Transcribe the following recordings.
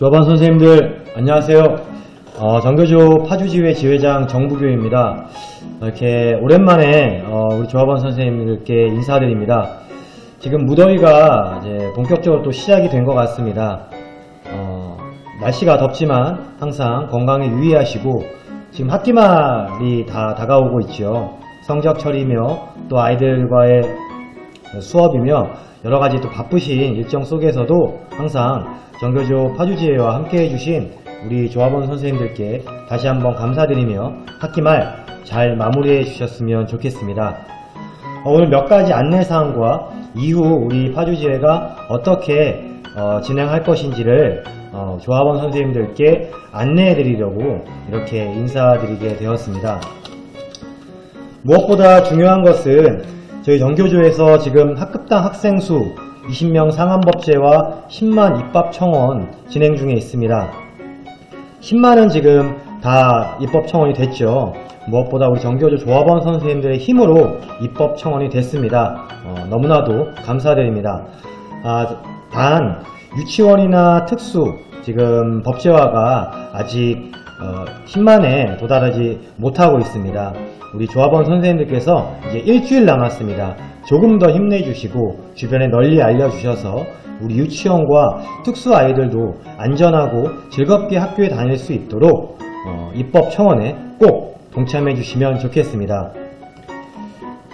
조합원 선생님들 안녕하세요. 정교조 파주지회 지회장 정부교입니다. 이렇게 오랜만에 우리 조합원 선생님들께 인사드립니다. 지금 무더위가 이제 본격적으로 또 시작이 된 것 같습니다. 날씨가 덥지만 항상 건강에 유의하시고 지금 학기말이 다 다가오고 있죠. 성적 처리며 또 아이들과의 수업이며 여러가지 또 바쁘신 일정 속에서도 항상 정교조 파주지회와 함께 해주신 우리 조합원 선생님들께 다시 한번 감사드리며 학기말 잘 마무리해 주셨으면 좋겠습니다. 오늘 몇 가지 안내사항과 이후 우리 파주지회가 어떻게 진행할 것인지를 조합원 선생님들께 안내해 드리려고 이렇게 인사드리게 되었습니다. 무엇보다 중요한 것은 저희 정교조에서 지금 학급당 학생 수 20명 상한법제와 10만 입법 청원 진행 중에 있습니다. 10만은 지금 다 입법 청원이 됐죠. 무엇보다 우리 정교조 조합원 선생님들의 힘으로 입법 청원이 됐습니다. 너무나도 감사드립니다. 단 유치원이나 특수 지금 법제화가 아직 10만에 도달하지 못하고 있습니다. 우리 조합원 선생님들께서 이제 일주일 남았습니다. 조금 더 힘내주시고 주변에 널리 알려주셔서 우리 유치원과 특수 아이들도 안전하고 즐겁게 학교에 다닐 수 있도록 입법 청원에 꼭 동참해 주시면 좋겠습니다.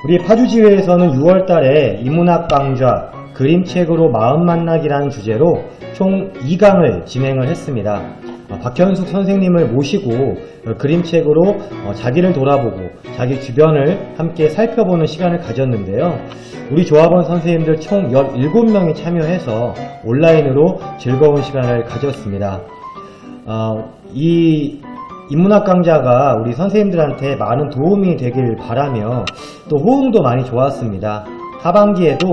우리 파주지회에서는 6월달에 인문학 강좌 그림책으로 마음 만나기라는 주제로 총 2강을 진행을 했습니다. 박현숙 선생님을 모시고 그림책으로 자기를 돌아보고 자기 주변을 함께 살펴보는 시간을 가졌는데요. 우리 조합원 선생님들 총 17명이 참여해서 온라인으로 즐거운 시간을 가졌습니다. 이 인문학 강좌가 우리 선생님들한테 많은 도움이 되길 바라며 또 호응도 많이 좋았습니다. 하반기에도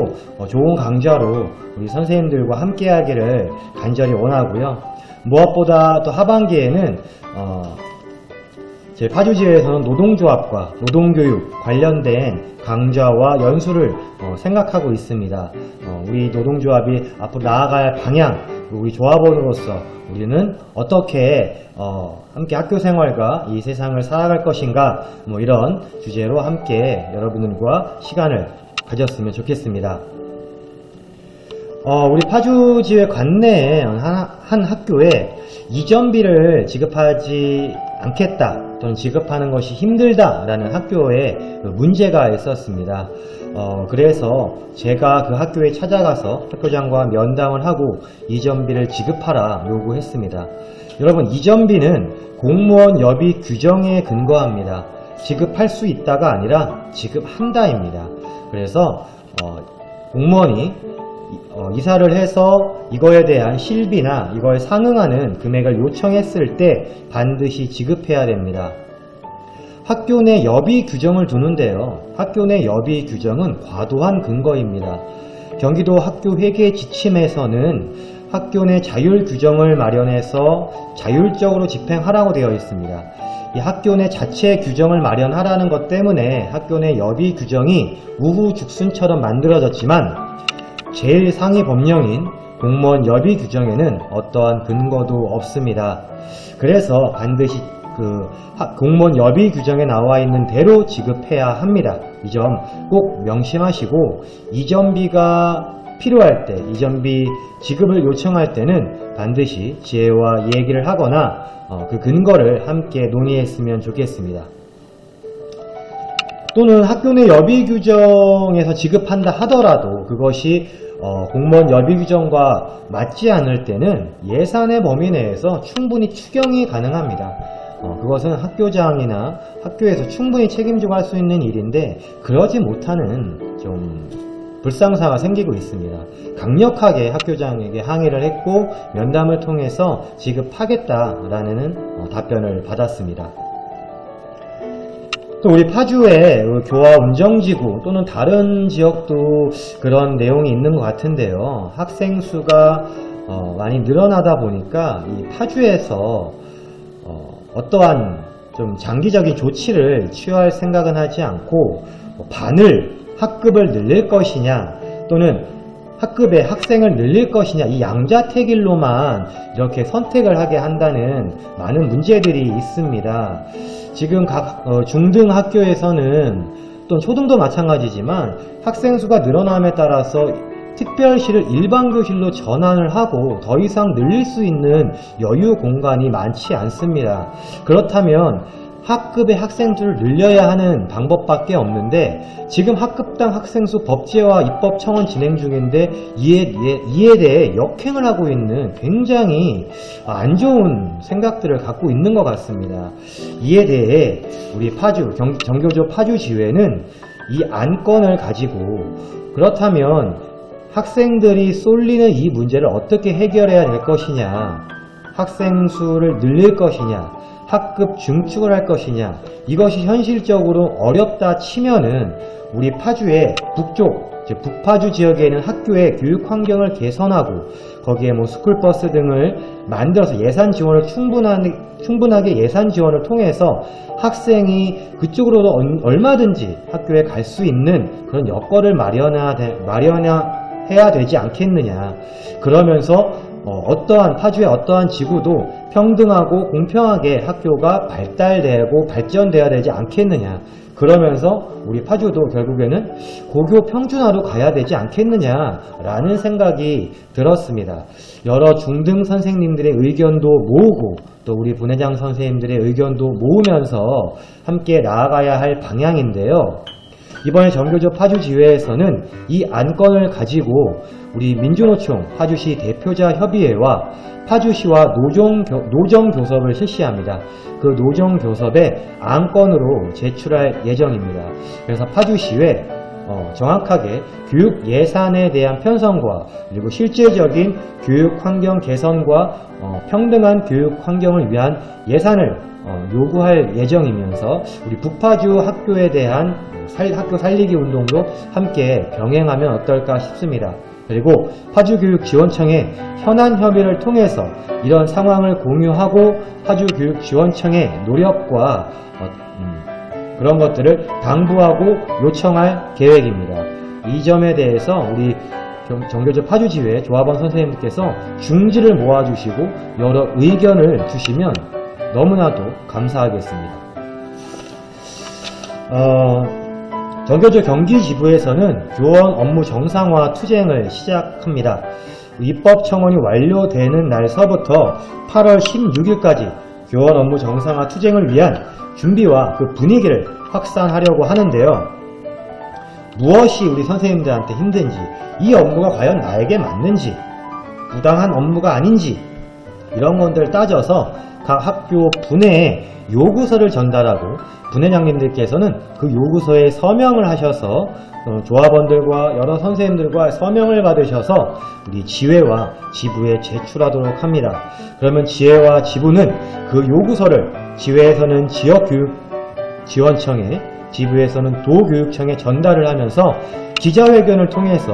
좋은 강좌로 우리 선생님들과 함께 하기를 간절히 원하고요. 무엇보다 또 하반기에는 제 파주지회에서는 노동조합과 노동교육 관련된 강좌와 연수를 생각하고 있습니다. 우리 노동조합이 앞으로 나아갈 방향, 우리 조합원으로서 우리는 어떻게 함께 학교 생활과 이 세상을 살아갈 것인가, 이런 주제로 함께 여러분들과 시간을 가졌으면 좋겠습니다. 우리 파주지회 관내에 한 학교에 이전비를 지급하지 않겠다 또는 지급하는 것이 힘들다라는 학교에 문제가 있었습니다. 그래서 제가 그 학교에 찾아가서 학교장과 면담을 하고 이전비를 지급하라 요구했습니다. 여러분, 이전비는 공무원 여비 규정에 근거합니다. 지급할 수 있다가 아니라 지급한다입니다. 그래서 공무원이 이사를 해서 이거에 대한 실비나 이거에 상응하는 금액을 요청했을 때 반드시 지급해야 됩니다. 학교 내 여비 규정을 두는데요. 학교 내 여비 규정은 과도한 근거입니다. 경기도 학교 회계 지침에서는 학교 내 자율 규정을 마련해서 자율적으로 집행하라고 되어 있습니다. 이 학교 내 자체 규정을 마련하라는 것 때문에 학교 내 여비 규정이 우후죽순처럼 만들어졌지만 제일 상위 법령인 공무원 여비 규정에는 어떠한 근거도 없습니다. 그래서 반드시 공무원 여비 규정에 나와 있는 대로 지급해야 합니다. 이 점 꼭 명심하시고 이전비가 필요할 때, 이전비 지급을 요청할 때는 반드시 지회와 얘기를 하거나 그 근거를 함께 논의했으면 좋겠습니다. 또는 학교 내 여비 규정에서 지급한다 하더라도 그것이 공무원 여비 규정과 맞지 않을 때는 예산의 범위 내에서 충분히 추경이 가능합니다. 그것은 학교장이나 학교에서 충분히 책임지고 할 수 있는 일인데 그러지 못하는 좀 불상사가 생기고 있습니다. 강력하게 학교장에게 항의를 했고 면담을 통해서 지급하겠다라는 답변을 받았습니다. 또 우리 파주의 교화 운정지구 또는 다른 지역도 그런 내용이 있는 것 같은데요. 학생 수가 많이 늘어나다 보니까 이 파주에서 어떠한 좀 장기적인 조치를 취할 생각은 하지 않고 반을 학급을 늘릴 것이냐 또는 학급의 학생을 늘릴 것이냐, 이 양자택일로만 이렇게 선택을 하게 한다는 많은 문제들이 있습니다. 지금 각 중등 학교에서는 또 초등도 마찬가지지만 학생 수가 늘어남에 따라서 특별실을 일반교실로 전환을 하고 더 이상 늘릴 수 있는 여유 공간이 많지 않습니다. 그렇다면 학급의 학생 수를 늘려야 하는 방법밖에 없는데, 지금 학급당 학생 수 법제화 입법 청원 진행 중인데 이에 대해 역행을 하고 있는 굉장히 안 좋은 생각들을 갖고 있는 것 같습니다. 이에 대해 우리 정교조 파주지회는 이 안건을 가지고, 그렇다면 학생들이 쏠리는 이 문제를 어떻게 해결해야 될 것이냐, 학생 수를 늘릴 것이냐, 학급 중축을 할 것이냐, 이것이 현실적으로 어렵다 치면은 우리 파주의 북파주 지역에 있는 학교의 교육 환경을 개선하고 거기에 스쿨버스 등을 만들어서 예산 지원을 충분하게 예산 지원을 통해서 학생이 그쪽으로도 얼마든지 학교에 갈 수 있는 그런 여건을 마련해야 되지 않겠느냐. 그러면서 파주의 어떠한 지구도 평등하고 공평하게 학교가 발달되고 발전되어야 되지 않겠느냐. 그러면서 우리 파주도 결국에는 고교 평준화로 가야 되지 않겠느냐라는 생각이 들었습니다. 여러 중등 선생님들의 의견도 모으고 또 우리 분회장 선생님들의 의견도 모으면서 함께 나아가야 할 방향인데요. 이번에 정교조 파주지회에서는 이 안건을 가지고 우리 민주노총 파주시 대표자 협의회와 파주시와 노정교섭을 실시합니다. 그 노정교섭에 안건으로 제출할 예정입니다. 그래서 파주시에 정확하게 교육 예산에 대한 편성과 그리고 실질적인 교육 환경 개선과 평등한 교육 환경을 위한 예산을 요구할 예정이면서 우리 북파주 학교에 대한 학교 살리기 운동도 함께 병행하면 어떨까 싶습니다. 그리고 파주교육지원청의 현안 협의를 통해서 이런 상황을 공유하고 파주교육지원청의 노력과 그런 것들을 당부하고 요청할 계획입니다. 이 점에 대해서 우리 정교조 파주지회 조합원 선생님께서 중지를 모아주시고 여러 의견을 주시면 너무나도 감사하겠습니다. 정교조 경기지부에서는 교원 업무 정상화 투쟁을 시작합니다. 입법 청원이 완료되는 날서부터 8월 16일까지 교원 업무 정상화 투쟁을 위한 준비와 그 분위기를 확산하려고 하는데요. 무엇이 우리 선생님들한테 힘든지, 이 업무가 과연 나에게 맞는지, 부당한 업무가 아닌지 이런 것들을 따져서 각 학교 분회에 요구서를 전달하고 분회장님들께서는 그 요구서에 서명을 하셔서 조합원들과 여러 선생님들과 서명을 받으셔서 우리 지회와 지부에 제출하도록 합니다. 그러면 지회와 지부는 그 요구서를 지회에서는 지역교육지원청에, 지부에서는 도교육청에 전달을 하면서 기자회견을 통해서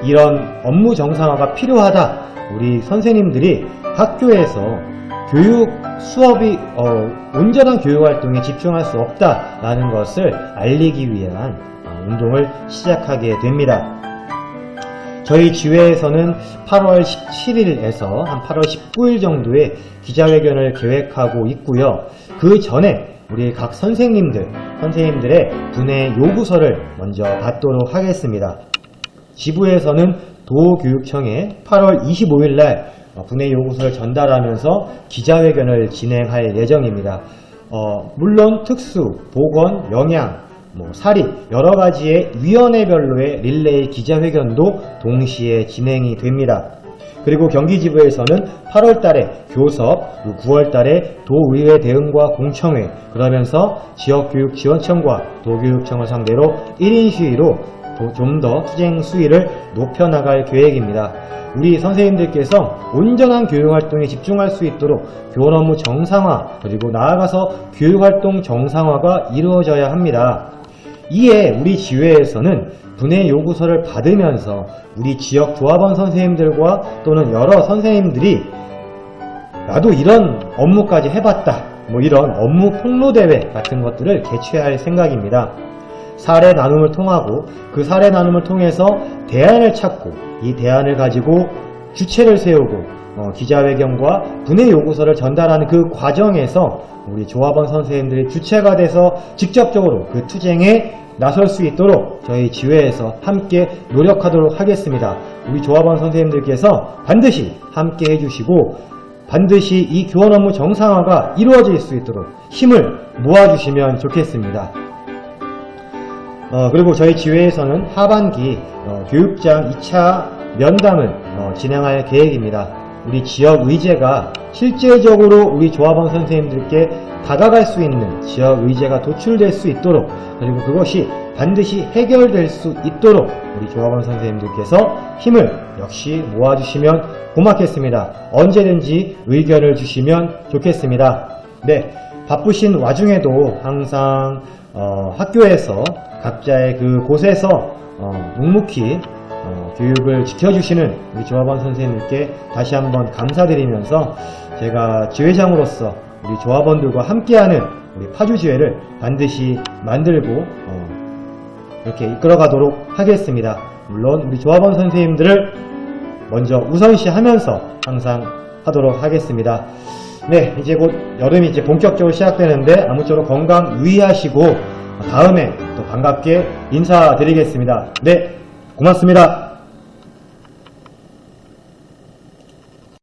이런 업무 정상화가 필요하다, 우리 선생님들이 학교에서 교육 수업이 온전한 교육활동에 집중할 수 없다라는 것을 알리기 위한 운동을 시작하게 됩니다. 저희 지회에서는 8월 17일에서 한 8월 19일 정도의 기자회견을 계획하고 있고요. 그 전에 우리 각 선생님들의 분해 요구서를 먼저 받도록 하겠습니다. 지부에서는 도교육청에 8월 25일 날 분해 요구서를 전달하면서 기자회견을 진행할 예정입니다. 물론 특수, 보건, 영양, 사립 여러 가지의 위원회별로의 릴레이 기자회견도 동시에 진행이 됩니다. 그리고 경기지부에서는 8월 달에 교섭, 9월 달에 도의회 대응과 공청회, 그러면서 지역교육지원청과 도교육청을 상대로 1인 시위로 좀 더 투쟁 수위를 높여나갈 계획입니다. 우리 선생님들께서 온전한 교육활동에 집중할 수 있도록 교원 업무 정상화, 그리고 나아가서 교육활동 정상화가 이루어져야 합니다. 이에 우리 지회에서는 분해 요구서를 받으면서 우리 지역 조합원 선생님들과 또는 여러 선생님들이 나도 이런 업무까지 해봤다, 이런 업무 폭로대회 같은 것들을 개최할 생각입니다. 사례 나눔을 통하고 그 사례 나눔을 통해서 대안을 찾고 이 대안을 가지고 주체를 세우고 기자회견과 분해 요구서를 전달하는 그 과정에서 우리 조합원 선생님들이 주체가 돼서 직접적으로 그 투쟁에 나설 수 있도록 저희 지회에서 함께 노력하도록 하겠습니다. 우리 조합원 선생님들께서 반드시 함께 해주시고 반드시 이 교원 업무 정상화가 이루어질 수 있도록 힘을 모아주시면 좋겠습니다. 그리고 저희 지회에서는 하반기 교육장 2차 면담을 진행할 계획입니다. 우리 지역 의제가 실제적으로 우리 조합원 선생님들께 다가갈 수 있는 지역 의제가 도출될 수 있도록 그리고 그것이 반드시 해결될 수 있도록 우리 조합원 선생님들께서 힘을 역시 모아주시면 고맙겠습니다. 언제든지 의견을 주시면 좋겠습니다. 네, 바쁘신 와중에도 항상 학교에서 각자의 그 곳에서 묵묵히 교육을 지켜주시는 우리 조합원 선생님들께 다시 한번 감사드리면서 제가 지회장으로서 우리 조합원들과 함께하는 우리 파주지회를 반드시 만들고 이렇게 이끌어가도록 하겠습니다. 물론 우리 조합원 선생님들을 먼저 우선시하면서 항상 하도록 하겠습니다. 네, 이제 곧 여름이 이제 본격적으로 시작되는데 아무쪼록 건강 유의하시고 다음에 또 반갑게 인사드리겠습니다. 네, 고맙습니다.